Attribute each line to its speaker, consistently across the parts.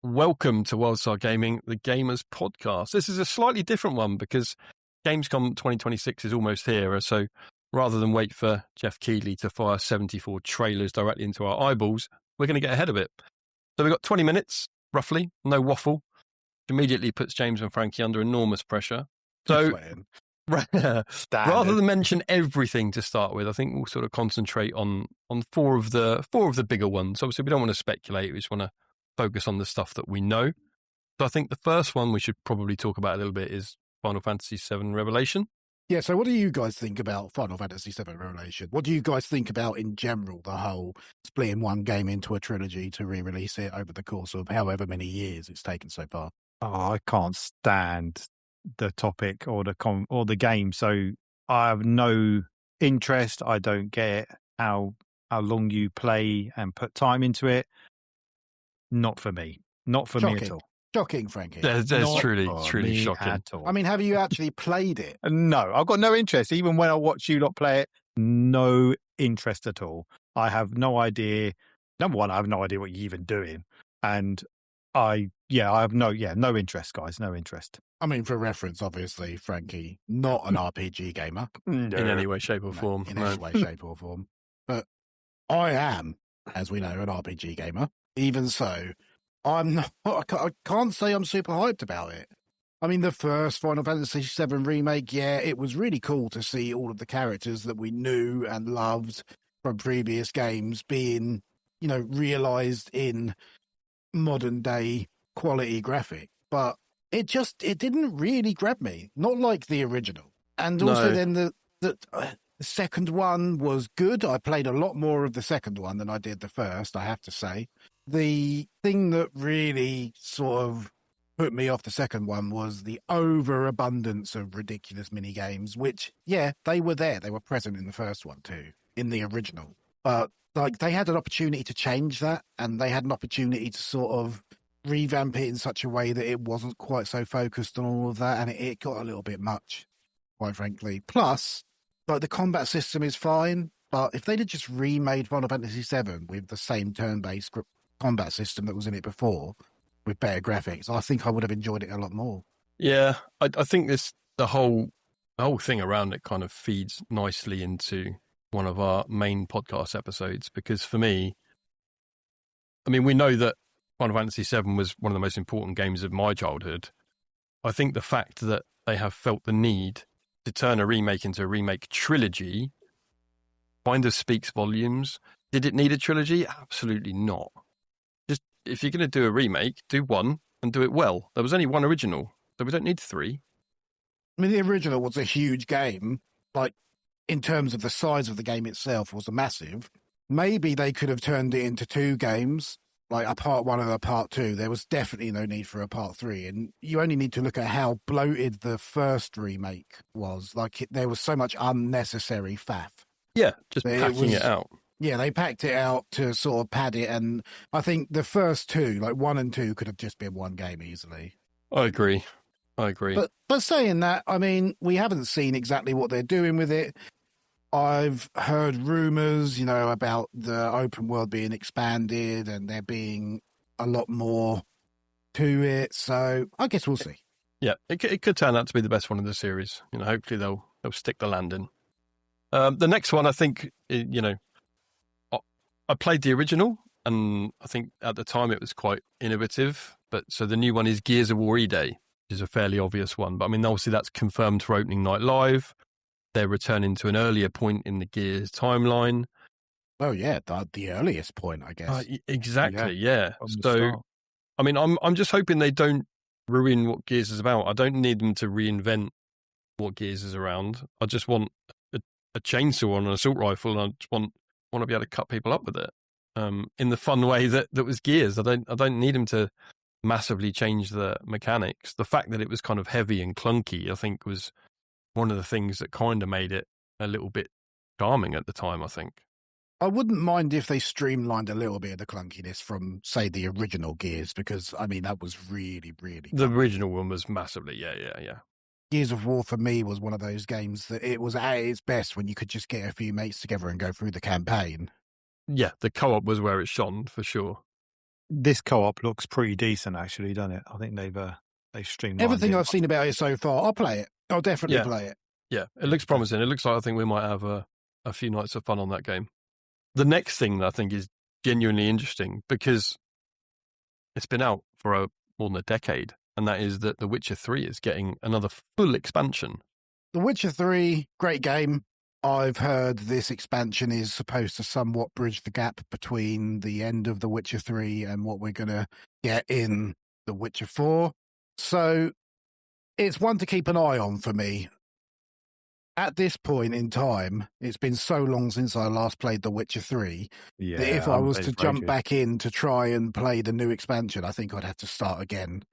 Speaker 1: Welcome to WildStarGaming, the Gamers Podcast. This is a slightly different one because Gamescom 2026 is almost here. So rather than wait for Jeff Keighley to fire 74 trailers directly into our eyeballs, we're going to get ahead of it. So we've got 20 minutes, roughly, no waffle, which immediately puts James and Frankie under enormous pressure. So rather than mention everything to start with, I think we'll sort of concentrate on four of the bigger ones. Obviously, we don't want to speculate. We just want to focus on the stuff that we know. So I think the first one we should probably talk about a little bit is Final Fantasy VII Revelation.
Speaker 2: Yeah, so what do you guys think about Final Fantasy VII Revelation? What do you guys think about, in general, the whole splitting one game into a trilogy to re-release it over the course of however many years it's taken so far?
Speaker 3: Oh, I can't stand the topic or the game, so I have no interest. I don't get how long you play and put time into it. Not for me. Not for me at all.
Speaker 2: Shocking, Frankie.
Speaker 1: That's truly shocking.
Speaker 3: At all.
Speaker 2: I mean, have you actually played it?
Speaker 3: No, I've got no interest. Even when I watch you lot play it, no interest at all. I have no idea. Number one, I have no idea what you're even doing. And I have no interest, guys. No interest.
Speaker 2: I mean, for reference, obviously, Frankie, not an RPG gamer.
Speaker 1: In any way, shape or form.
Speaker 2: In any way, shape or form. But I am, as we know, an RPG gamer. Even so, I'm not, I can't say I'm super hyped about it. I mean, the first Final Fantasy VII Remake, yeah, it was really cool to see all of the characters that we knew and loved from previous games being, realized in modern day quality graphic. But it didn't really grab me, not like the original. And also then the second one was good. I played a lot more of the second one than I did the first, I have to say. The thing that really sort of put me off the second one was the overabundance of ridiculous mini games, which, yeah, they were there. They were present in the first one too, in the original. But they had an opportunity to change that, and they had an opportunity to sort of revamp it in such a way that it wasn't quite so focused on all of that, and it got a little bit much, quite frankly. Plus, the combat system is fine, but if they'd have just remade Final Fantasy VII with the same turn-based combat system that was in it before, with better graphics, I think I would have enjoyed it a lot more.
Speaker 1: Yeah, I think the whole thing around it kind of feeds nicely into one of our main podcast episodes, because for me, I mean, we know that Final Fantasy VII was one of the most important games of my childhood. I think the fact that they have felt the need to turn a remake into a remake trilogy kind of speaks volumes. Did it need a trilogy? Absolutely not. Just, if you're going to do a remake, do one and do it well. There was only one original, so we don't need three.
Speaker 2: I mean, the original was a huge game. Like, in terms of the size of the game itself, was a massive. Maybe they could have turned it into two games, like a part one and a part two. There was definitely no need for a part three. And you only need to look at how bloated the first remake was. Like, there was so much unnecessary faff.
Speaker 1: Yeah, just packing it out.
Speaker 2: Yeah, they packed it out to sort of pad it. And I think the first two, like 1 and 2, could have just been one game easily.
Speaker 1: I agree.
Speaker 2: But saying that, I mean, we haven't seen exactly what they're doing with it. I've heard rumors, about the open world being expanded and there being a lot more to it. So I guess we'll see.
Speaker 1: Yeah, it could turn out to be the best one in the series. Hopefully they'll stick the landing. The next one, I think, I played the original, and I think at the time it was quite innovative. But so the new one is Gears of War E-Day, which is a fairly obvious one. But I mean, obviously that's confirmed for opening night live. They're returning to an earlier point in the Gears timeline.
Speaker 2: Oh yeah, the earliest point, I guess.
Speaker 1: Exactly, yeah. So, I mean, I'm just hoping they don't ruin what Gears is about. I don't need them to reinvent what Gears is around. I just want a chainsaw and an assault rifle, and I just want to be able to cut people up with it in the fun way that was Gears. I don't need them to massively change the mechanics. The fact that it was kind of heavy and clunky, I think, was one of the things that kind of made it a little bit charming at the time, I think.
Speaker 2: I wouldn't mind if they streamlined a little bit of the clunkiness from, say, the original Gears, because, I mean, that was really, really...
Speaker 1: The original one was massively, yeah.
Speaker 2: Gears of War, for me, was one of those games that it was at its best when you could just get a few mates together and go through the campaign.
Speaker 1: Yeah, the co-op was where it shone, for sure.
Speaker 3: this co-op looks pretty decent, actually, doesn't it? I think they've streamlined
Speaker 2: Everything
Speaker 3: it.
Speaker 2: I've seen about it so far, I'll play it. I'll definitely play it.
Speaker 1: Yeah, it looks promising. It looks like I think we might have a few nights of fun on that game. The next thing that I think is genuinely interesting, because it's been out for more than a decade, and that is that The Witcher 3 is getting another full expansion.
Speaker 2: The Witcher 3, great game. I've heard this expansion is supposed to somewhat bridge the gap between the end of The Witcher 3 and what we're going to get in The Witcher 4. So it's one to keep an eye on for me. At this point in time, it's been so long since I last played The Witcher 3 that if I was to jump back in to try and play the new expansion, I think I'd have to start again,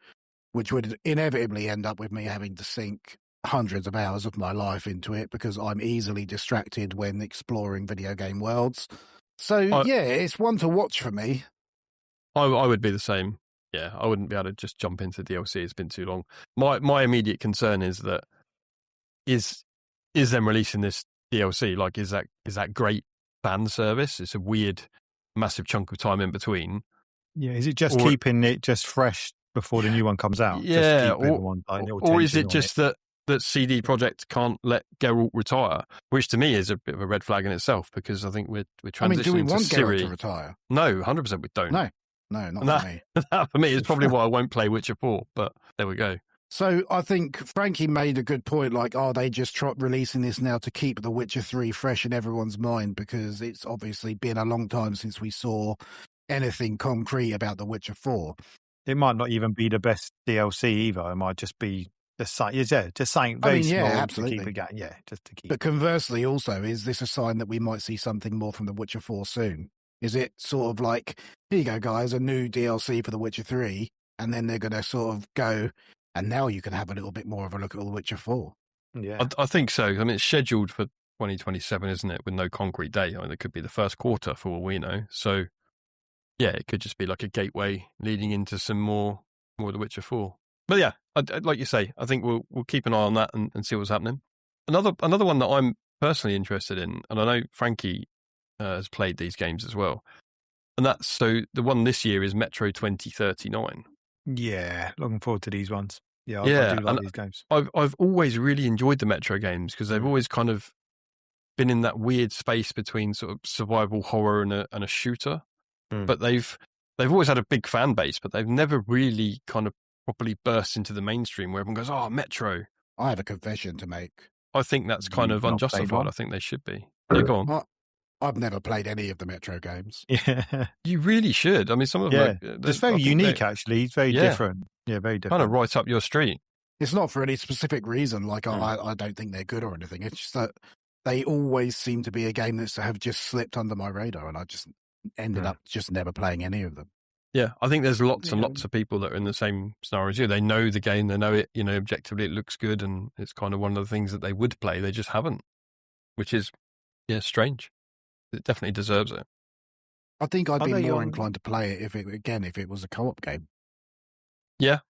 Speaker 2: which would inevitably end up with me having to sink hundreds of hours of my life into it because I'm easily distracted when exploring video game worlds. So, it's one to watch for me.
Speaker 1: I would be the same. Yeah, I wouldn't be able to just jump into DLC. It's been too long. My immediate concern is that is them releasing this DLC, like, is that great fan service? It's a weird, massive chunk of time in between.
Speaker 3: Yeah, is it just keeping it just fresh before the new one comes out?
Speaker 1: Yeah, or is it just that CD Projekt can't let Geralt retire, which to me is a bit of a red flag in itself, because I think we're transitioning
Speaker 2: do we want
Speaker 1: to Ciri.
Speaker 2: Geralt to retire?
Speaker 1: No, 100% we don't.
Speaker 2: No, not for me.
Speaker 1: That for me is probably why I won't play Witcher 4, but there we go.
Speaker 2: So I think Frankie made a good point, like, are they just releasing this now to keep The Witcher 3 fresh in everyone's mind? Because it's obviously been a long time since we saw anything concrete about The Witcher 4.
Speaker 3: It might not even be the best DLC either. It might just be just something very small
Speaker 2: absolutely.
Speaker 3: to keep it going. Yeah, just to keep.
Speaker 2: But conversely also, is this a sign that we might see something more from The Witcher 4 soon? Is it sort of like, here you go, guys, a new DLC for The Witcher 3, and then they're going to sort of go, and now you can have a little bit more of a look at The Witcher 4?
Speaker 3: Yeah,
Speaker 1: I think so. I mean, it's scheduled for 2027, isn't it, with no concrete date? I mean, it could be the first quarter for all we know. So, yeah, it could just be like a gateway leading into some more The Witcher 4. But yeah, like you say, I think we'll keep an eye on that and see what's happening. Another one that I'm personally interested in, and I know Frankie has played these games as well, and that's, so the one this year is Metro 2039.
Speaker 3: Yeah, looking forward to these ones. Yeah, I do like these games.
Speaker 1: I've always really enjoyed the Metro games because they've always kind of been in that weird space between sort of survival horror and a shooter. But they've always had a big fan base, but they've never really kind of properly burst into the mainstream where everyone goes, "Oh, Metro."
Speaker 2: I have a confession to make.
Speaker 1: I think that's kind of unjustified. I think they should be. Yeah, go on.
Speaker 2: I've never played any of the Metro games.
Speaker 3: Yeah,
Speaker 1: you really should. I mean, some of them
Speaker 3: it's very unique, actually. It's very different. Yeah, very different.
Speaker 1: Kind of right up your street.
Speaker 2: It's not for any specific reason. Like, I don't think they're good or anything. It's just that they always seem to be a game that have just slipped under my radar, and I just ended up just never playing any of them.
Speaker 1: Yeah, I think there's lots and lots of people that are in the same scenario as you. They know the game, they know it, objectively it looks good, and it's kind of one of the things that they would play. They just haven't, which is, strange. It definitely deserves it.
Speaker 2: I think I'd be more inclined to play it if it was a co-op game.
Speaker 1: Yeah,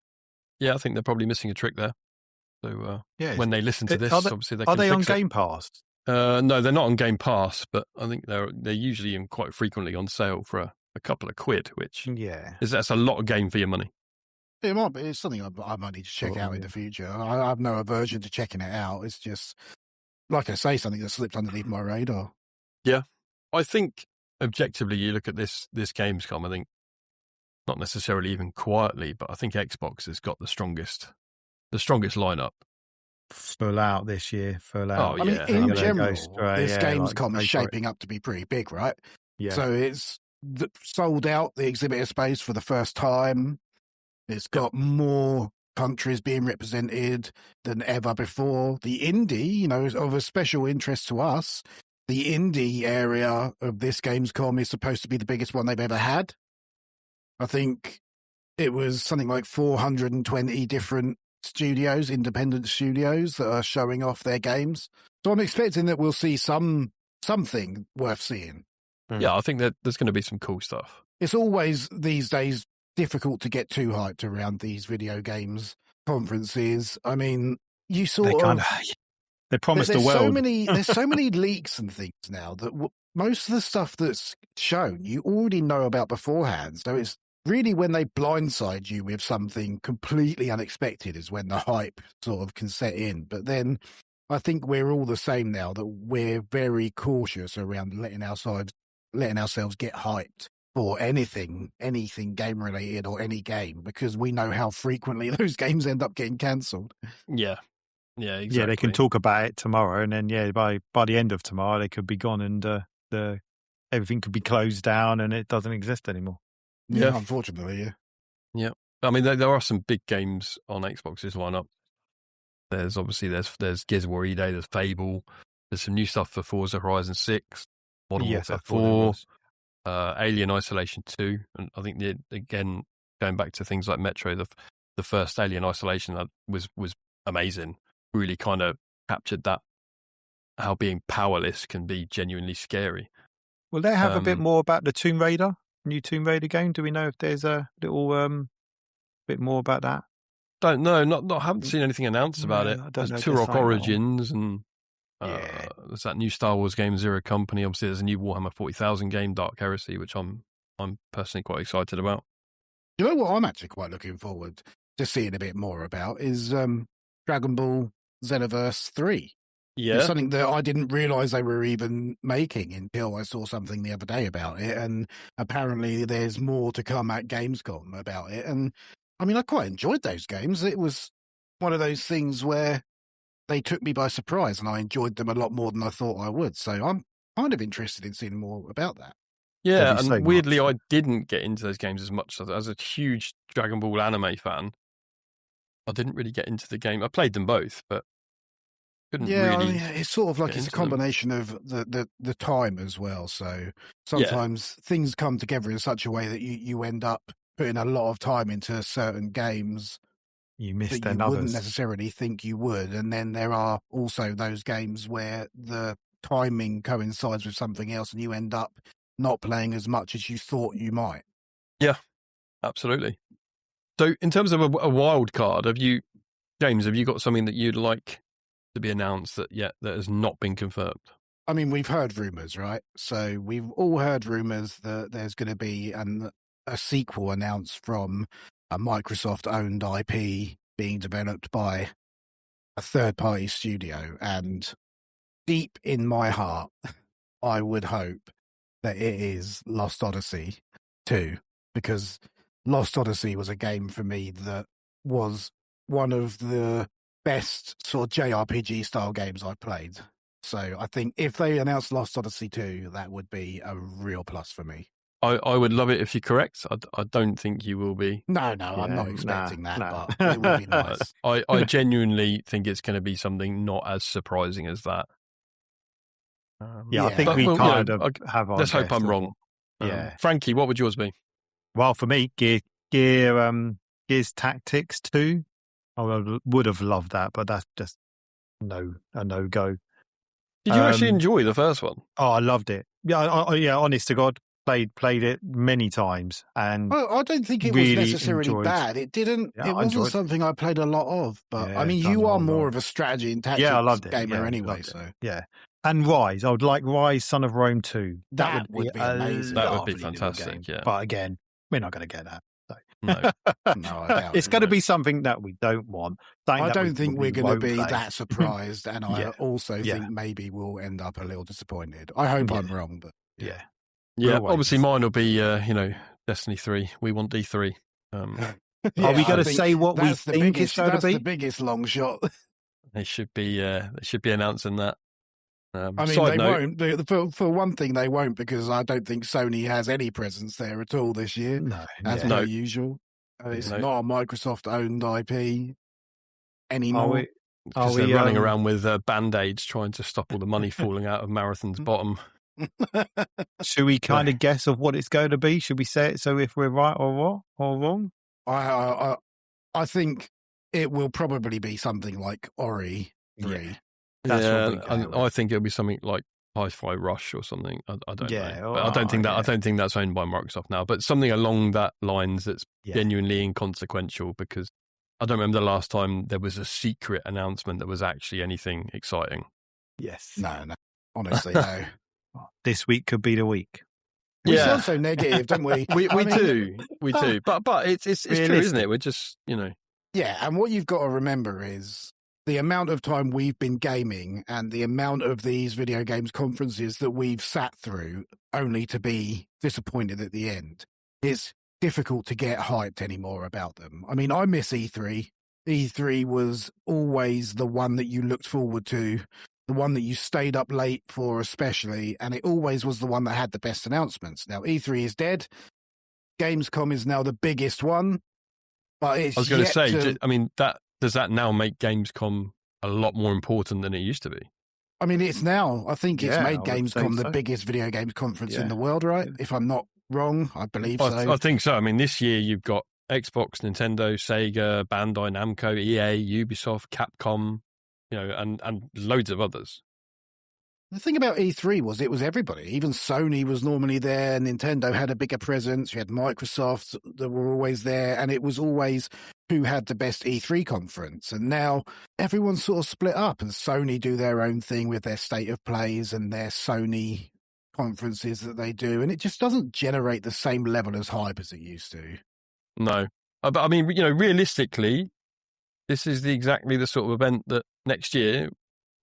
Speaker 1: I think they're probably missing a trick there. So when they listen to this, obviously they can
Speaker 3: fix it. Are they on
Speaker 1: Game
Speaker 3: Pass?
Speaker 1: No, they're not on Game Pass, but I think they're usually and quite frequently on sale for a couple of quid, which that's a lot of game for your money.
Speaker 2: It might be. It's something I might need to check out in the future. I have no aversion to checking it out. It's just, like I say, something that slipped underneath my radar.
Speaker 1: Yeah, I think objectively, you look at this Gamescom. I think not necessarily even quietly, but I think Xbox has got the strongest lineup.
Speaker 3: Full out this year. Full out.
Speaker 1: Oh, yeah.
Speaker 2: I mean, in general, this Gamescom is shaping up to be pretty big, right?
Speaker 3: Yeah.
Speaker 2: So it's sold out the exhibitor space for the first time. It's got more countries being represented than ever before. The indie, is of a special interest to us. The indie area of this Gamescom is supposed to be the biggest one they've ever had. I think it was something like 420 different independent studios that are showing off their games. So I'm expecting that we'll see something worth seeing.
Speaker 1: Yeah, I think that there's going to be some cool stuff.
Speaker 2: It's always these days difficult to get too hyped around these video games conferences. I mean, you
Speaker 3: they promised the world.
Speaker 2: There's so many leaks and things now that most of the stuff that's shown you already know about beforehand. So it's really when they blindside you with something completely unexpected is when the hype sort of can set in. But then I think we're all the same now, that we're very cautious around letting ourselves get hyped for anything game related or any game, because we know how frequently those games end up getting cancelled.
Speaker 1: Yeah, exactly.
Speaker 3: Yeah, they can talk about it tomorrow, and then by the end of tomorrow, they could be gone, and everything could be closed down, and it doesn't exist anymore.
Speaker 2: Yeah, unfortunately,
Speaker 1: yeah. I mean, there are some big games on Xbox's lineup. There's Gears of War E-Day, there's Fable, there's some new stuff for Forza Horizon 6, Modern Warfare 4, Alien Isolation 2, and I think again going back to things like Metro, the first Alien Isolation that was amazing, really kind of captured that, how being powerless can be genuinely scary.
Speaker 3: Will they have a bit more about the new Tomb Raider game? Do we know if there's a little bit more about that?
Speaker 1: Don't know. Haven't seen anything announced about it. There's Turok Origins, and there's that new Star Wars game, Zero Company. Obviously, there's a new Warhammer 40,000 game, Dark Heresy, which I'm personally quite excited about.
Speaker 2: You know what I'm actually quite looking forward to seeing a bit more about is Dragon Ball Xenoverse 3.
Speaker 1: Yeah.
Speaker 2: It's something that I didn't realise they were even making until I saw something the other day about it, and apparently there's more to come at Gamescom about it. And I mean, I quite enjoyed those games. It was one of those things where they took me by surprise, and I enjoyed them a lot more than I thought I would. So I'm kind of interested in seeing more about that.
Speaker 1: Yeah, and weirdly, I didn't get into those games as much. As a huge Dragon Ball anime fan, I didn't really get into the game. I played them both, but couldn't really.
Speaker 2: Yeah, it's sort of like it's a combination of the time as well. So sometimes things come together in such a way that you end up putting a lot of time into certain games
Speaker 3: you missed
Speaker 2: that you wouldn't necessarily think you would. And then there are also those games where the timing coincides with something else and you end up not playing as much as you thought you might.
Speaker 1: Yeah, absolutely. So in terms of a wild card, James, have you got something that you'd like to be announced that has not been confirmed?
Speaker 2: I mean, we've heard rumours, right? So we've all heard rumours that there's going to be a sequel announced from a Microsoft-owned IP being developed by a third-party studio. And deep in my heart, I would hope that it is Lost Odyssey 2, because Lost Odyssey was a game for me that was one of the best sort of JRPG-style games I've played. So I think if they announce Lost Odyssey 2, that would be a real plus for me.
Speaker 1: I would love it if you're correct. I don't think you will be.
Speaker 2: No, I'm not expecting that, but it would be nice.
Speaker 1: I genuinely think it's going to be something not as surprising as that.
Speaker 3: I think we kind of have our.
Speaker 1: Let's hope I'm wrong. Frankie, what would yours be?
Speaker 3: Well, for me, Gears Tactics 2. I would have loved that, but that's just a no go.
Speaker 1: Did you actually enjoy the first one?
Speaker 3: Oh, I loved it. Yeah, honest to God, played it many times, and
Speaker 2: I don't think it was necessarily bad. It didn't. It wasn't something I played a lot of. But I mean, you are more of a strategy and tactics gamer anyway. So
Speaker 3: and Rise, I would like Rise, Son of Rome 2.
Speaker 2: That would be amazing.
Speaker 1: That would be fantastic. Yeah,
Speaker 3: but again, we're not going to get that. So.
Speaker 1: No,
Speaker 2: I doubt
Speaker 3: it's going to be something that we don't want.
Speaker 2: I don't think we're going to be that surprised, and I also
Speaker 3: Yeah.
Speaker 2: think maybe we'll end up a little disappointed. I hope I'm wrong, but
Speaker 3: yeah.
Speaker 1: Obviously, mine will be Destiny 3. We want D3.
Speaker 3: Are we going to say what we think it's going to be?
Speaker 2: That's the biggest long shot.
Speaker 1: They should be announcing that.
Speaker 2: I mean, they won't. For one thing, they won't, because I don't think Sony has any presence there at all this year, as per usual. It's not a Microsoft-owned IP anymore.
Speaker 1: Because they're running around with Band-Aids trying to stop all the money falling out of Marathon's bottom.
Speaker 3: Should we kind of guess of what it's going to be? Should we say it so if we're right or wrong?
Speaker 2: I think it will probably be something like Ori 3.
Speaker 1: I think it'll be something like Hi-Fi Rush or something. I don't know. But I don't think that's owned by Microsoft now. But something along that lines that's genuinely inconsequential, because I don't remember the last time there was a secret announcement that was actually anything exciting.
Speaker 3: Yes.
Speaker 2: No. Honestly, no.
Speaker 3: This week could be the week.
Speaker 2: We
Speaker 1: Yeah.
Speaker 2: sound so negative, don't we?
Speaker 1: We
Speaker 2: I mean,
Speaker 1: do. But it's true, isn't it? We're just,
Speaker 2: Yeah, and what you've got to remember is the amount of time we've been gaming and the amount of these video games conferences that we've sat through only to be disappointed at the end. It's difficult to get hyped anymore about them. I mean, I miss E3. E3 was always the one that you looked forward to, the one that you stayed up late for especially, and it always was the one that had the best announcements. Now, E3 is dead. Gamescom is now the biggest one, but it's
Speaker 1: I was going to say, I mean, does that now make Gamescom a lot more important than it used to be?
Speaker 2: I mean, it's now. I think it's made Gamescom the
Speaker 3: so.
Speaker 2: biggest video games conference in the world, right? If I'm not wrong, I believe so.
Speaker 1: I think so. I mean, this year you've got Xbox, Nintendo, Sega, Bandai Namco, EA, Ubisoft, Capcom, and loads of others.
Speaker 2: The thing about E3 was it was everybody. Even Sony was normally there. Nintendo had a bigger presence. You had Microsoft that were always there. And it was always who had the best E3 conference. And now everyone's sort of split up. And Sony do their own thing with their state of plays and their Sony conferences that they do. And it just doesn't generate the same level as hype as it used to.
Speaker 1: No. But I mean, realistically, this is exactly the sort of event that next year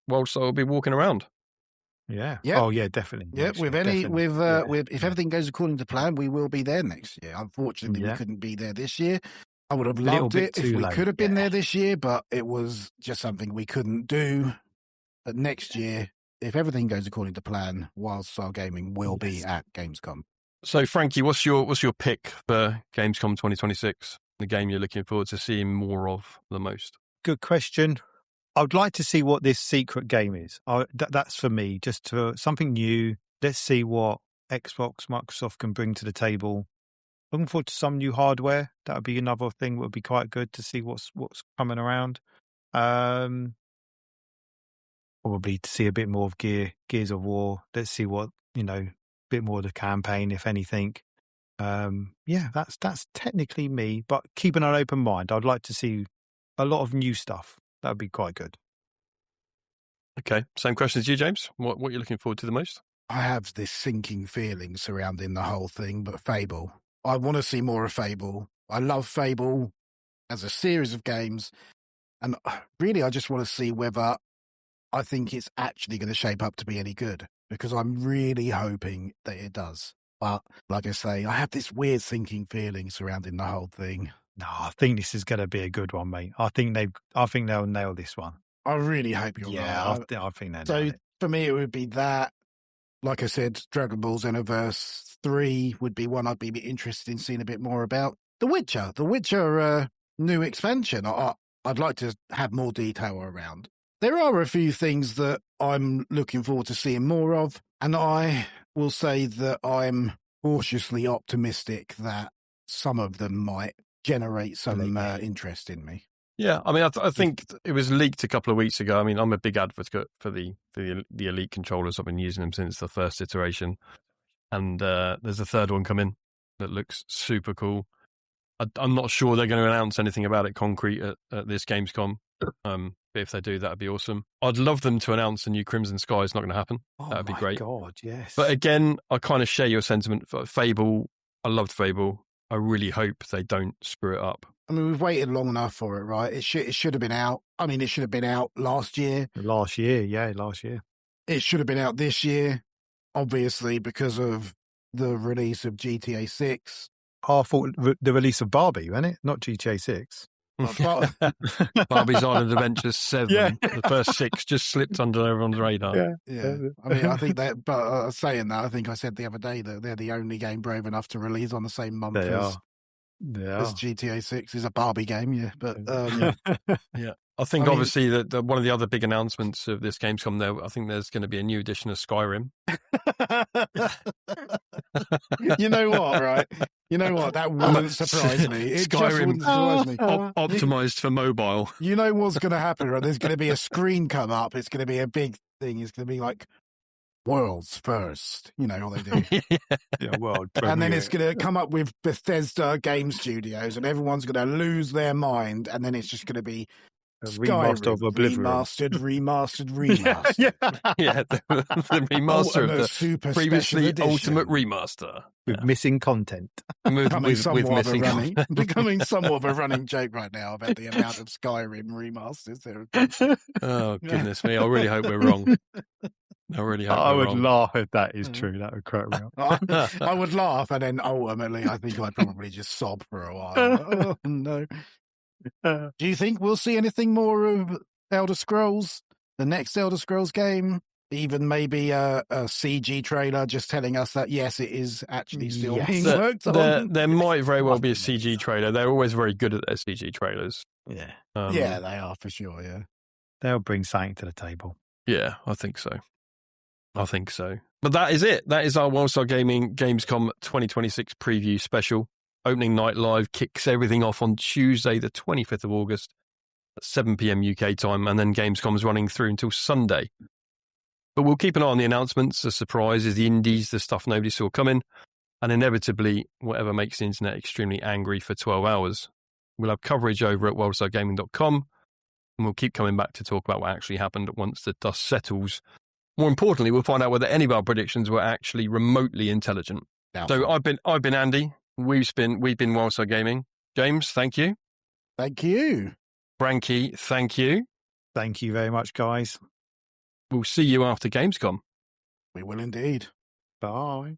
Speaker 1: WildStar will be walking around.
Speaker 3: Yeah.
Speaker 2: Yep.
Speaker 3: Oh, yeah, definitely.
Speaker 2: Yeah. If everything goes according to plan, we will be there next year. Unfortunately, we couldn't be there this year. I would have loved it if we could have been there this year, but it was just something we couldn't do. But next year, if everything goes according to plan, WildStarGaming will be at Gamescom.
Speaker 1: So, Frankie, what's your pick for Gamescom 2026? The game you're looking forward to seeing more of the most?
Speaker 3: Good question. I would like to see what this secret game is. That's for me, just something new. Let's see what Xbox, Microsoft can bring to the table. Looking forward to some new hardware. That would be another thing that would be quite good to see what's coming around. Probably to see a bit more of Gears of War. Let's see what, a bit more of the campaign, if anything. That's technically me, but keeping an open mind. I'd like to see a lot of new stuff. That would be quite good.
Speaker 1: Okay. Same question as you, James. What are you looking forward to the most?
Speaker 2: I have this sinking feeling surrounding the whole thing, but Fable. I want to see more of Fable. I love Fable as a series of games. And really, I just want to see whether I think it's actually going to shape up to be any good, because I'm really hoping that it does. But like I say, I have this weird sinking feeling surrounding the whole thing.
Speaker 3: No, I think this is going to be a good one, mate. I think they'll nail this one.
Speaker 2: I really hope you're right.
Speaker 3: I think they'll
Speaker 2: so
Speaker 3: nail it.
Speaker 2: For me, it would be that. Like I said, Dragon Ball Xenoverse 3 would be one I'd be interested in seeing a bit more about. The Witcher new expansion, I'd like to have more detail around. There are a few things that I'm looking forward to seeing more of, and I will say that I'm cautiously optimistic that some of them might generate some interest in me.
Speaker 1: Yeah, I mean, I think it was leaked a couple of weeks ago. I mean, I'm a big advocate for the Elite controllers. I've been using them since the first iteration, and there's a third one coming that looks super cool. I'm not sure they're going to announce anything about it concrete at this Gamescom. But if they do, that'd be awesome. I'd love them to announce a new Crimson Sky. It's not going to happen. That'd be great.
Speaker 3: Oh, my God, yes.
Speaker 1: But again, I kind of share your sentiment. For Fable, I loved Fable. I really hope they don't screw it up.
Speaker 2: I mean, we've waited long enough for it, right? It should have been out. I mean, it should have been out last year.
Speaker 3: Last year.
Speaker 2: It should have been out this year, obviously, because of the release of GTA 6.
Speaker 3: I thought the release of Barbie, wasn't it? Not GTA 6.
Speaker 1: Barbie's Island Adventures 7. The first 6 just slipped under everyone's radar.
Speaker 2: Yeah. I mean, I think that, but saying that, I think I said the other day that they're the only game brave enough to release on the same month as GTA 6 is a Barbie game, yeah. But
Speaker 1: yeah. I think obviously that one of the other big announcements of this Gamescom, I think there's going to be a new edition of Skyrim.
Speaker 2: You know what, right? You know what? That wouldn't surprise me. It
Speaker 1: Skyrim
Speaker 2: just wouldn't surprise me.
Speaker 1: Optimized for mobile.
Speaker 2: You know what's going to happen, right? There's going to be a screen come up. It's going to be a big thing. It's going to be like world's first. You know what they do.
Speaker 3: World
Speaker 2: premiere. And then it's going to come up with Bethesda Game Studios, and everyone's going to lose their mind. And then it's just going to be
Speaker 3: A remaster of Oblivion.
Speaker 2: Remastered.
Speaker 1: Yeah, the remaster of the
Speaker 2: super
Speaker 1: previously
Speaker 2: special
Speaker 1: Ultimate
Speaker 2: edition.
Speaker 1: Remaster.
Speaker 3: With missing content.
Speaker 2: Becoming somewhat of a running joke right now about the amount of Skyrim remasters there have been.
Speaker 1: Oh, goodness me. I really hope we're wrong. I really hope
Speaker 3: I
Speaker 1: we're
Speaker 3: would
Speaker 1: wrong.
Speaker 3: laugh if that is true. That would crack me up.
Speaker 2: I would laugh, and then ultimately, I think I'd probably just sob for a while. Oh, no. Do you think we'll see anything more of Elder Scrolls, the next Elder Scrolls game? Even maybe a CG trailer just telling us that, yes, it is actually still being worked on?
Speaker 1: There might very well be a CG trailer. They're always very good at their CG trailers.
Speaker 3: Yeah.
Speaker 2: Yeah, they are for sure, yeah.
Speaker 3: They'll bring something to the table.
Speaker 1: Yeah, I think so. But that is it. That is our WildStarGaming Gamescom 2026 preview special. Opening night live kicks everything off on Tuesday, the 25th of August at 7 p.m. UK time, and then Gamescom's running through until Sunday. But we'll keep an eye on the announcements, the surprises, the indies, the stuff nobody saw coming, and inevitably whatever makes the internet extremely angry for 12 hours. We'll have coverage over at wildstargaming.com, and we'll keep coming back to talk about what actually happened once the dust settles. More importantly, we'll find out whether any of our predictions were actually remotely intelligent. So I've been Andy. We've been WildStar Gaming. James, thank you.
Speaker 2: Thank you.
Speaker 1: Frankie, thank you.
Speaker 3: Thank you very much, guys.
Speaker 1: We'll see you after Gamescom.
Speaker 2: We will indeed.
Speaker 3: Bye.